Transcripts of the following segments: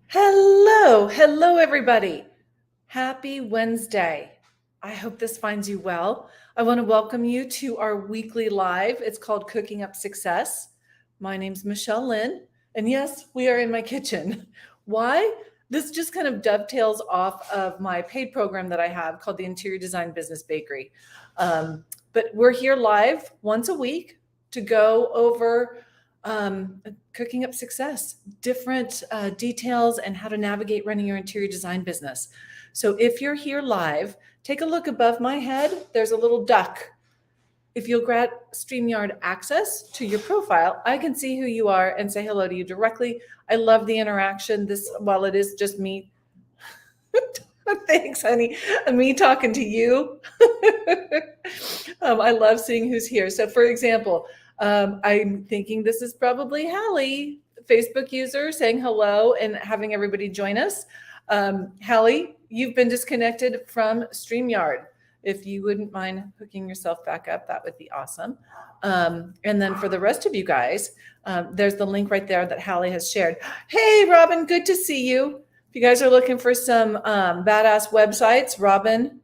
Hello, everybody. Happy Wednesday. I hope this finds you well. I want to welcome you to our weekly live. It's called Cooking Up Success. My name's Michelle Lynn, and yes, we are in my kitchen. Why? This just kind of dovetails off of my paid program that I have called the Interior Design Business Bakery. But we're here live once a week to go over cooking up success, different details, and how to navigate running your interior design business. So if you're here live, take a look above my head. There's a little duck. If you'll grab StreamYard access to your profile, I can see who you are and say hello to you directly. I love the interaction. While it is just me, thanks, honey, me talking to you. I love seeing who's here. So, for example, I'm thinking this is probably Hallie, Facebook user, saying hello and having everybody join us. Hallie, you've been disconnected from StreamYard. If you wouldn't mind hooking yourself back up, that would be awesome. And then for the rest of you guys, there's the link right there that Hallie has shared. Hey, Robin, good to see you. If you guys are looking for some badass websites, Robin,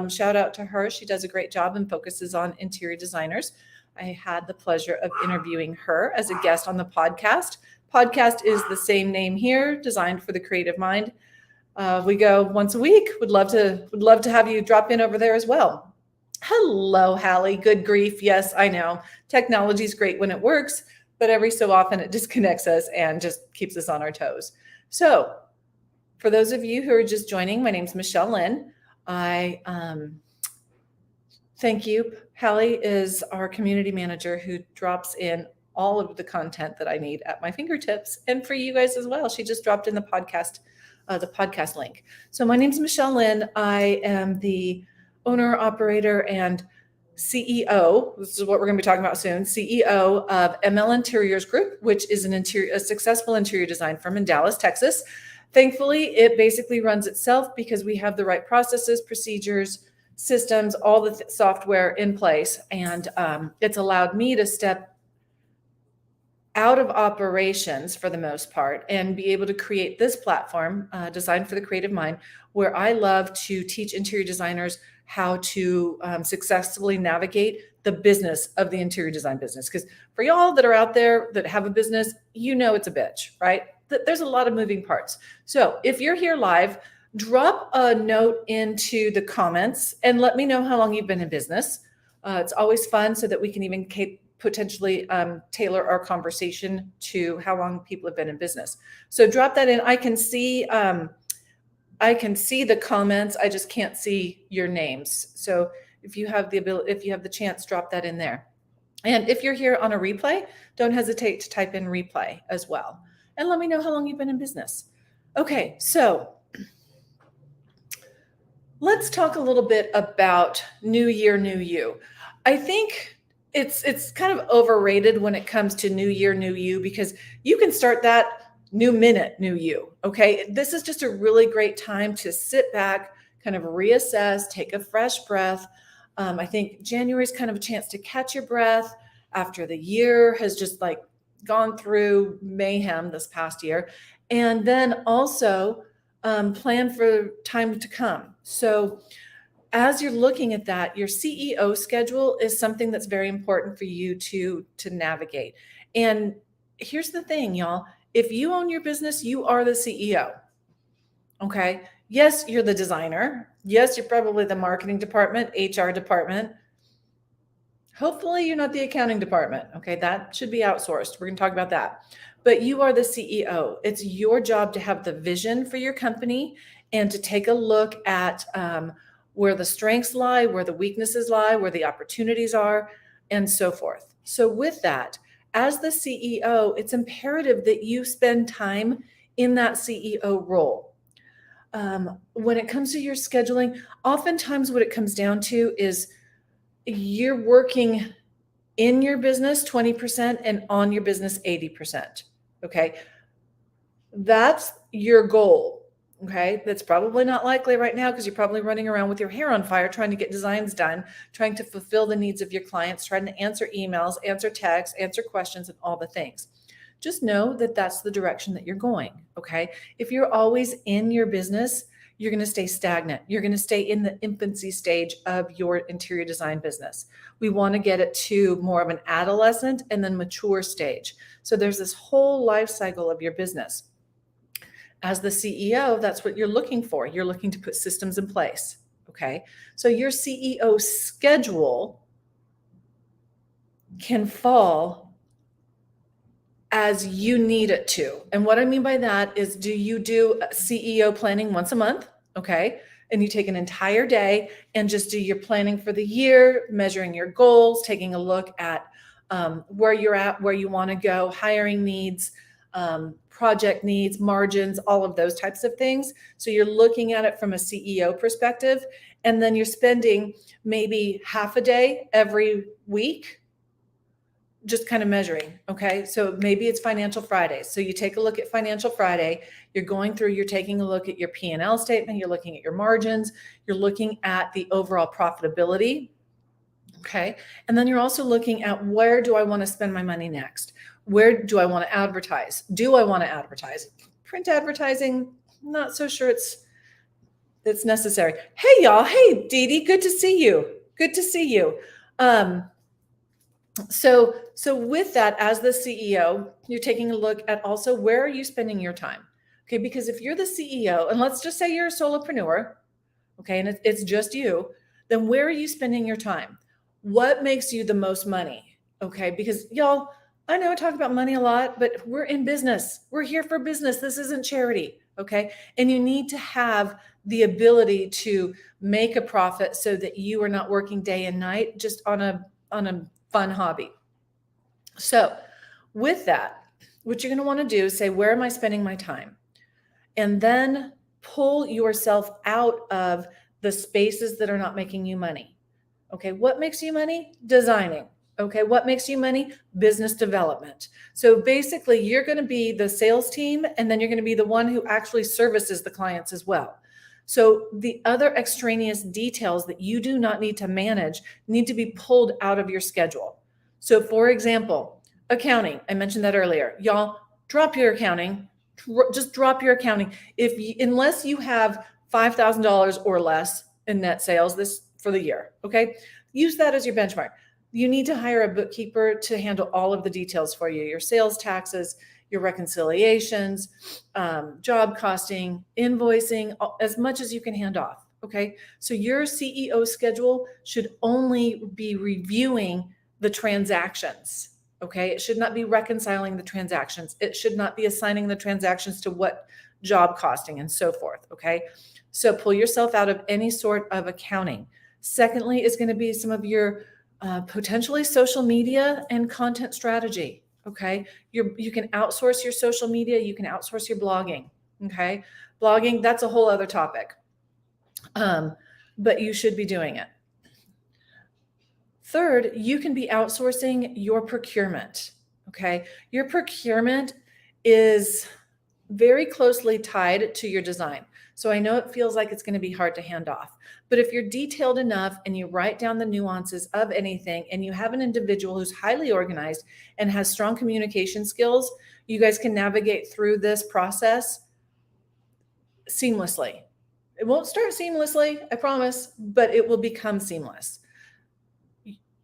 shout out to her. She does a great job and focuses on interior designers. I had the pleasure of interviewing her as a guest on the podcast. Podcast is the same name here, Designed for the Creative Mind. We go once a week. Would love to have you drop in over there as well. Hello, Hallie. Good grief. Yes, I know. Technology is great when it works, but every so often it disconnects us and just keeps us on our toes. So for those of you who are just joining, my name's Michelle Lynn. I thank you. Hallie is our community manager who drops in all of the content that I need at my fingertips, and for you guys as well. She just dropped in the podcast link. So my name's Michelle Lynn. I am the owner, operator, and CEO. This is what we're going to be talking about soon. CEO of ML Interiors Group, which is a successful interior design firm in Dallas, Texas. Thankfully, it basically runs itself because we have the right processes, procedures, systems, all the software in place. And it's allowed me to step out of operations for the most part and be able to create this platform, Designed for the Creative Mind, where I love to teach interior designers how to successfully navigate the business of the interior design business. Because for y'all that are out there that have a business, you know it's a bitch, right? There's a lot of moving parts. So if you're here live, drop a note into the comments and let me know how long you've been in business. It's always fun so that we can even potentially tailor our conversation to how long people have been in business. So drop that in. I can see the comments. I just can't see your names. So if you have the chance, drop that in there. And if you're here on a replay, don't hesitate to type in replay as well. And let me know how long you've been in business. Okay, so let's talk a little bit about New Year, New You. I think it's kind of overrated when it comes to New Year, New You, because you can start that new minute, new you. Okay, this is just a really great time to sit back, kind of reassess, take a fresh breath. I think January is kind of a chance to catch your breath after the year has just like gone through mayhem this past year, and then also plan for time to come. So as you're looking at that, your CEO schedule is something that's very important for you to navigate. And here's the thing, y'all. If you own your business, you are the CEO. Okay. Yes, you're the designer. Yes, you're probably the marketing department, HR department. Hopefully you're not the accounting department. Okay. That should be outsourced. We're going to talk about that. But you are the CEO. It's your job to have the vision for your company and to take a look at where the strengths lie, where the weaknesses lie, where the opportunities are, and so forth. So with that, as the CEO, it's imperative that you spend time in that CEO role. When it comes to your scheduling, oftentimes what it comes down to is you're working in your business 20% and on your business 80%. Okay. That's your goal. Okay. That's probably not likely right now because you're probably running around with your hair on fire, trying to get designs done, trying to fulfill the needs of your clients, trying to answer emails, answer texts, answer questions, and all the things. just know that that's the direction that you're going. Okay. If you're always in your business, you're going to stay stagnant. You're going to stay in the infancy stage of your interior design business. We want to get it to more of an adolescent and then mature stage. So there's this whole life cycle of your business. As the CEO, that's what you're looking for. You're looking to put systems in place. Okay. So your CEO schedule can fall as you need it to. And what I mean by that is, do you do CEO planning once a month? Okay. And you take an entire day and just do your planning for the year, measuring your goals, taking a look at where you're at, where you want to go, hiring needs, project needs, margins, all of those types of things. So you're looking at it from a CEO perspective, and then you're spending maybe half a day every week just kind of measuring. Okay. So maybe it's Financial Friday. So you take a look at Financial Friday, you're going through, you're taking a look at your P&L statement, you're looking at your margins, you're looking at the overall profitability. Okay. And then you're also looking at, where do I want to spend my money next? Where do I want to advertise? Do I want to advertise? Print advertising, not so sure it's necessary. Hey, y'all. Hey, Dee Dee, good to see you. Good to see you. So with that, as the CEO, you're taking a look at also, where are you spending your time? Okay, because if you're the CEO, and let's just say you're a solopreneur, okay, and it's just you, then where are you spending your time? What makes you the most money? Okay, because y'all, I know I talk about money a lot, but we're in business. We're here for business. This isn't charity, okay? And you need to have the ability to make a profit so that you are not working day and night just on a fun hobby. So with that, what you're going to want to do is say, where am I spending my time? And then pull yourself out of the spaces that are not making you money. Okay. What makes you money? Designing. Okay. What makes you money? Business development. So basically, you're going to be the sales team, and then you're going to be the one who actually services the clients as well. So the other extraneous details that you do not need to manage need to be pulled out of your schedule. So for example, accounting, I mentioned that earlier. Y'all, drop your accounting. Just drop your accounting. Unless you have $5,000 or less in net sales for the year, okay? Use that as your benchmark. You need to hire a bookkeeper to handle all of the details for you, your sales taxes, your reconciliations, job costing, invoicing, as much as you can hand off. Okay. So your CEO schedule should only be reviewing the transactions. Okay. It should not be reconciling the transactions. It should not be assigning the transactions to what job costing and so forth. Okay. So pull yourself out of any sort of accounting. Secondly, is going to be some of your potentially social media and content strategy. Okay. You can outsource your social media. You can outsource your blogging. Okay. Blogging, that's a whole other topic. But you should be doing it. Third, you can be outsourcing your procurement. Okay. Your procurement is very closely tied to your design. So I know it feels like it's going to be hard to hand off, but if you're detailed enough and you write down the nuances of anything, and you have an individual who's highly organized and has strong communication skills, you guys can navigate through this process seamlessly. It won't start seamlessly, I promise, but it will become seamless.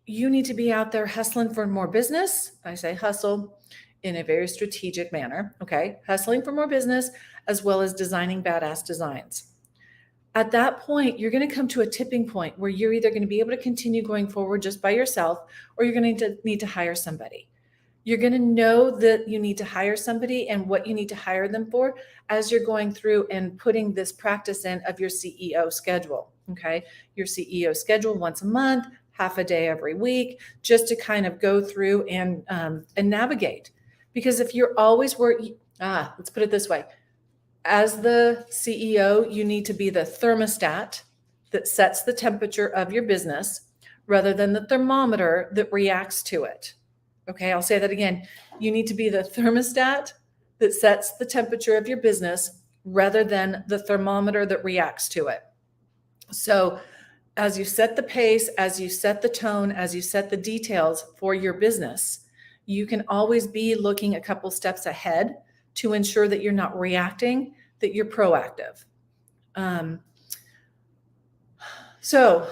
You need to be out there hustling for more business. I say hustle in a very strategic manner. Okay. Hustling for more business, as well as designing badass designs. At that point, you're going to come to a tipping point where you're either going to be able to continue going forward just by yourself, or you're going to need to hire somebody. You're going to know that you need to hire somebody and what you need to hire them for as you're going through and putting this practice in of your CEO schedule. Okay. Your CEO schedule once a month, half a day every week, just to kind of go through and navigate. Because if you're always working, let's put it this way. As the CEO, you need to be the thermostat that sets the temperature of your business rather than the thermometer that reacts to it. Okay, I'll say that again. You need to be the thermostat that sets the temperature of your business rather than the thermometer that reacts to it. So as you set the pace, as you set the tone, as you set the details for your business, you can always be looking a couple steps ahead to ensure that you're not reacting, that you're proactive. So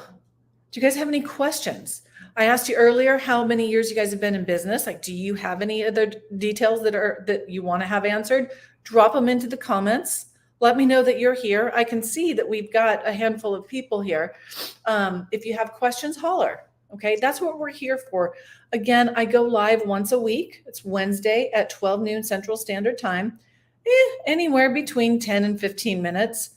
do you guys have any questions? I asked you earlier how many years you guys have been in business. Like, do you have any other details that you want to have answered? Drop them into the comments. Let me know that you're here. I can see that we've got a handful of people here. If you have questions, holler. Okay, that's what we're here for. Again, I go live once a week. It's Wednesday at 12 noon Central Standard Time, anywhere between 10 and 15 minutes.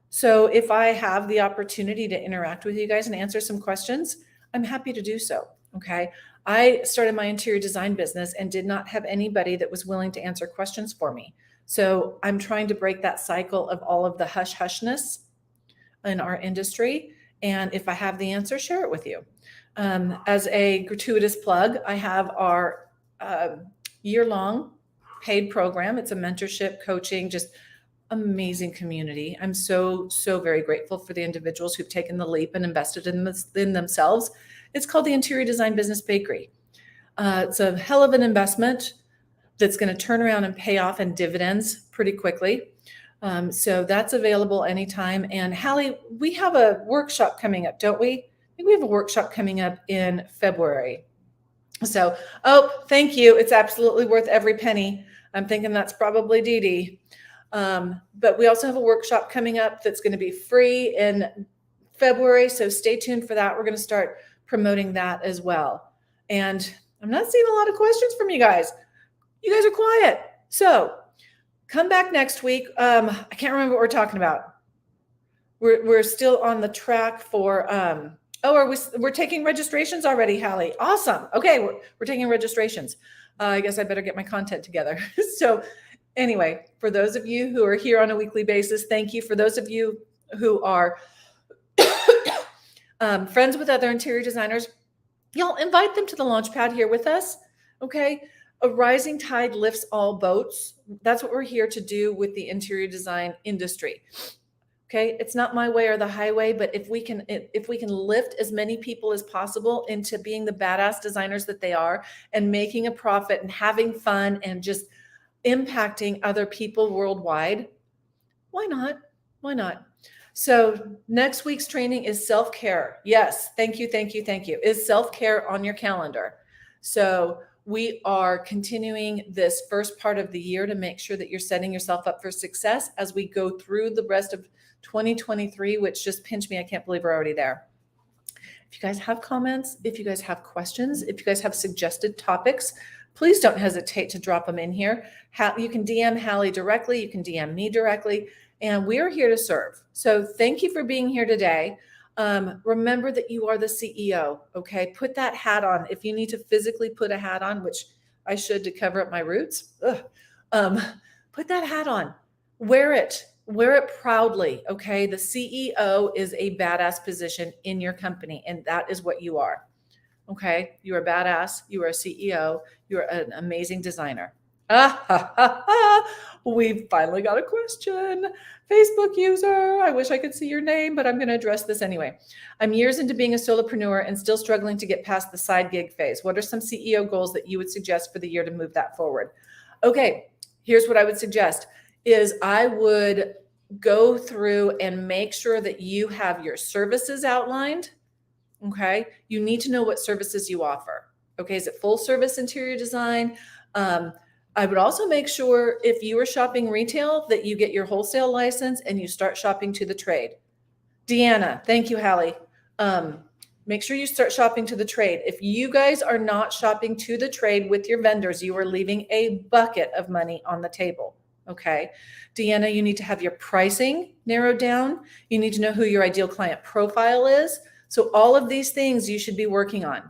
So if I have the opportunity to interact with you guys and answer some questions, I'm happy to do so. Okay. I started my interior design business and did not have anybody that was willing to answer questions for me. So I'm trying to break that cycle of all of the hush hushness in our industry. And if I have the answer, share it with you. As a gratuitous plug, I have our year-long paid program. It's a mentorship, coaching, just amazing community. I'm so very grateful for the individuals who've taken the leap and invested in themselves. It's called the Interior Design Business Bakery. It's a hell of an investment that's going to turn around and pay off in dividends pretty quickly. So that's available anytime. And Hallie, we have a workshop coming up, don't we? I think we have a workshop coming up in February. So, oh, thank you. It's absolutely worth every penny. I'm thinking that's probably Dee Dee. But we also have a workshop coming up that's going to be free in February. So stay tuned for that. We're going to start promoting that as well. And I'm not seeing a lot of questions from you guys. You guys are quiet. So come back next week. I can't remember what we're talking about. We're still on the track for, we're taking registrations already, Hallie. Awesome. Okay. We're taking registrations. I guess I better get my content together. So anyway, for those of you who are here on a weekly basis, thank you. For those of you who are friends with other interior designers, y'all invite them to the launch pad here with us. Okay. A rising tide lifts all boats. That's what we're here to do with the interior design industry. Okay. It's not my way or the highway, but if we can lift as many people as possible into being the badass designers that they are and making a profit and having fun and just impacting other people worldwide, why not? Why not? So next week's training is self-care. Yes. Thank you. Is self-care on your calendar? So we are continuing this first part of the year to make sure that you're setting yourself up for success as we go through the rest of 2023, which just pinched me. I can't believe we're already there. If you guys have comments, if you guys have questions, if you guys have suggested topics, please don't hesitate to drop them in here. You can DM Hallie directly. You can DM me directly. And we are here to serve. So thank you for being here today. Remember that you are the CEO, okay? Put that hat on. If you need to physically put a hat on, which I should to cover up my roots, put that hat on. Wear it proudly, okay? The CEO is a badass position in your company, and that is what you are, okay? You are badass. You are a CEO. You are an amazing designer. We finally got a question. Facebook user, I wish I could see your name, but I'm going to address this anyway. I'm years into being a solopreneur and still struggling to get past the side gig phase. What are some CEO goals that you would suggest for the year to move that forward? Okay, here's what I would suggest is I would go through and make sure that you have your services outlined. Okay, you need to know what services you offer. Okay, is it full service interior design? I would also make sure if you are shopping retail that you get your wholesale license and you start shopping to the trade. Deanna, thank you, Hallie. Make sure you start shopping to the trade. If you guys are not shopping to the trade with your vendors, you are leaving a bucket of money on the table. Okay. Deanna, you need to have your pricing narrowed down. You need to know who your ideal client profile is. So all of these things you should be working on.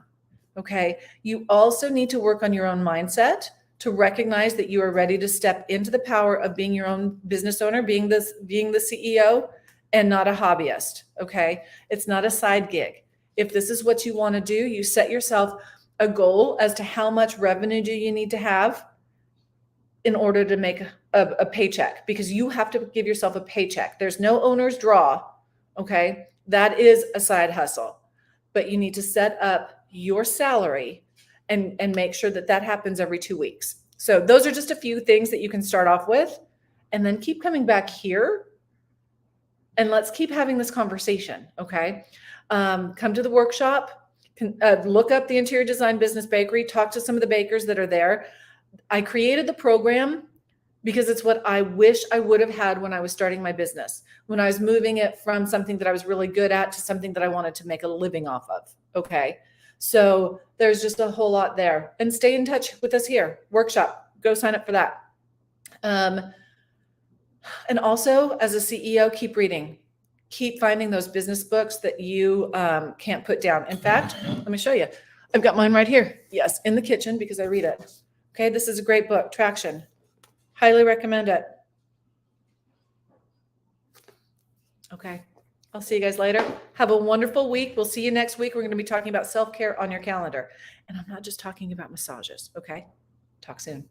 Okay. You also need to work on your own mindset to recognize that you are ready to step into the power of being your own business owner, being the CEO and not a hobbyist. Okay. It's not a side gig. If this is what you want to do, you set yourself a goal as to how much revenue do you need to have in order to make a paycheck, because you have to give yourself a paycheck. There's no owner's draw. Okay. That is a side hustle, but you need to set up your salary and make sure that that happens every 2 weeks. So those are just a few things that you can start off with, and then keep coming back here and let's keep having this conversation. Okay. Come to the workshop, look up the Interior Design Business Bakery, talk to some of the bakers that are there. I created the program because it's what I wish I would have had when I was starting my business, when I was moving it from something that I was really good at to something that I wanted to make a living off of. Okay. So there's just a whole lot there. And stay in touch with us here. Workshop, go sign up for that. And also, as a CEO, keep reading. Keep finding those business books that you can't put down. In fact, let me show you. I've got mine right here. Yes, in the kitchen because I read it. Okay, this is a great book, Traction. Highly recommend it. Okay, I'll see you guys later. Have a wonderful week. We'll see you next week. We're going to be talking about self-care on your calendar. And I'm not just talking about massages, okay? Talk soon.